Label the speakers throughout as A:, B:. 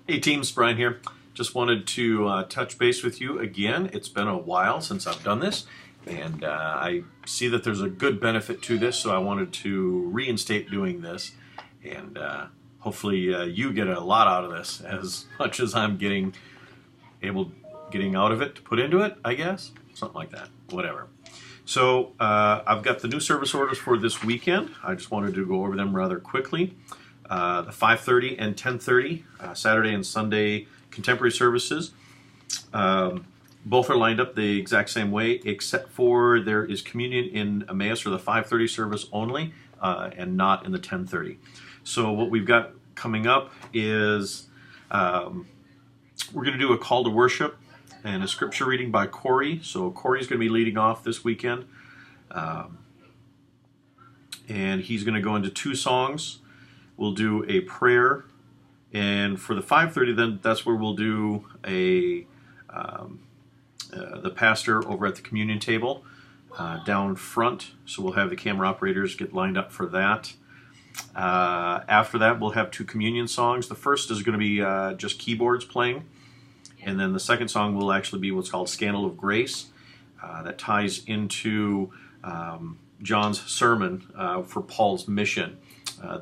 A: Hey teams, Brian here. Just wanted to touch base with you again. It's been a while since I've done this, and I see that there's a good benefit to this, so I wanted to reinstate doing this, and hopefully you get a lot out of this as much as I'm getting out of it to put into it, I guess. Something like that, whatever. So I've got the new service orders for this weekend. I just wanted to go over them rather quickly. The 5:30 and 10:30 Saturday and Sunday contemporary services. Both are lined up the exact same way, except for there is communion in Emmaus or the 5:30 service only, and not in the 10:30. So what we've got coming up is we're going to do a call to worship and a scripture reading by Corey. So Corey's going to be leading off this weekend, and he's going to go into 2 songs. We'll do a prayer, and for the 5:30, then that's where we'll do the pastor over at the communion table down front. So we'll have the camera operators get lined up for that. After that, we'll have 2 communion songs. The first is going to be just keyboards playing, and then the second song will actually be what's called Scandal of Grace. That ties into John's sermon for Paul's mission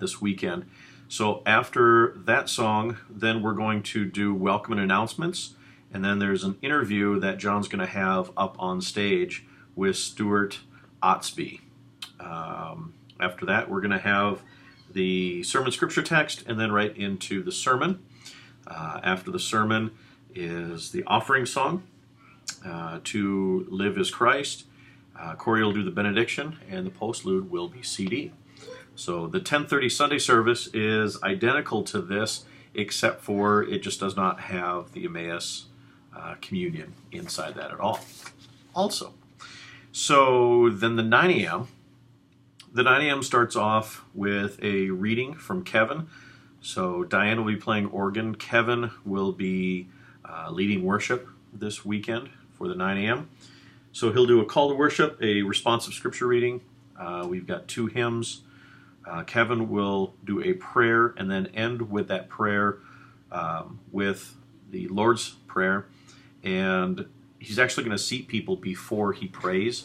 A: this weekend. So after that song, then we're going to do welcome and announcements, and then there's an interview that John's going to have up on stage with Stuart Otsby. After that, we're going to have the sermon scripture text, and then right into the sermon. After the sermon is the offering song, To Live is Christ. Corey will do the benediction, and the postlude will be CD. So the 10:30 Sunday service is identical to this, except for it just does not have the Emmaus communion inside that at all. Also, so then the 9 a.m. The 9 a.m. starts off with a reading from Kevin. So Diane will be playing organ. Kevin will be leading worship this weekend for the 9 a.m. So he'll do a call to worship, a responsive scripture reading. We've got 2 hymns. Kevin will do a prayer and then end with that prayer with the Lord's Prayer. And he's actually going to seat people before he prays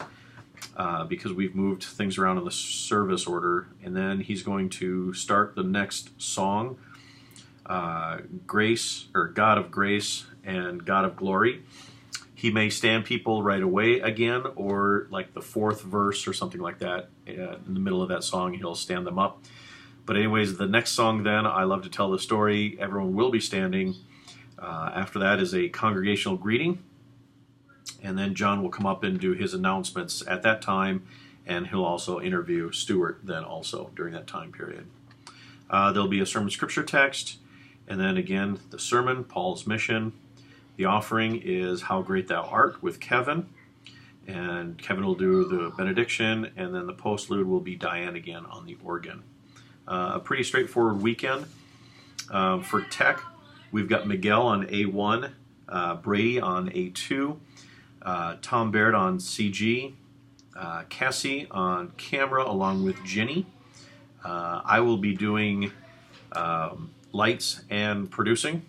A: because we've moved things around in the service order. And then he's going to start the next song, Grace, or God of Grace and God of Glory. He may stand people right away again, or like the 4th verse or something like that. In the middle of that song, he'll stand them up. But anyways, the next song then, I Love to Tell the Story, everyone will be standing. After that is a congregational greeting. And then John will come up and do his announcements at that time, and he'll also interview Stuart then also during that time period. There'll be a sermon scripture text, and then again, the sermon, Paul's mission. The offering is How Great Thou Art with Kevin, and Kevin will do the benediction, and then the postlude will be Diane again on the organ. A pretty straightforward weekend. For tech, we've got Miguel on A1, Brady on A2, Tom Baird on CG, Cassie on camera along with Ginny. I will be doing lights and producing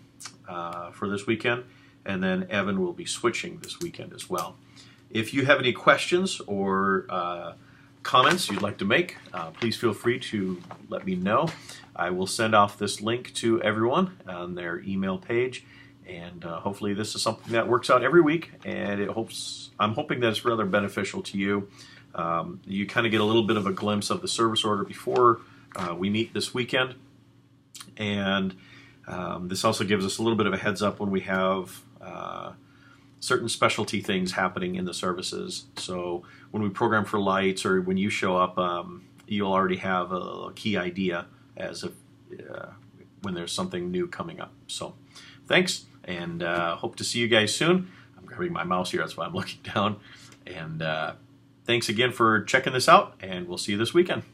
A: for this weekend. And then Evan will be switching this weekend as well. If you have any questions or comments you'd like to make, please feel free to let me know. I will send off this link to everyone on their email page, and hopefully this is something that works out every week, and I'm hoping that it's rather beneficial to you. You kind of get a little bit of a glimpse of the service order before we meet this weekend, and this also gives us a little bit of a heads up when we have certain specialty things happening in the services. So when we program for lights or when you show up, you'll already have a key idea as if when there's something new coming up. So thanks, and hope to see you guys soon. I'm grabbing my mouse here, that's why I'm looking down. And thanks again for checking this out, and we'll see you this weekend.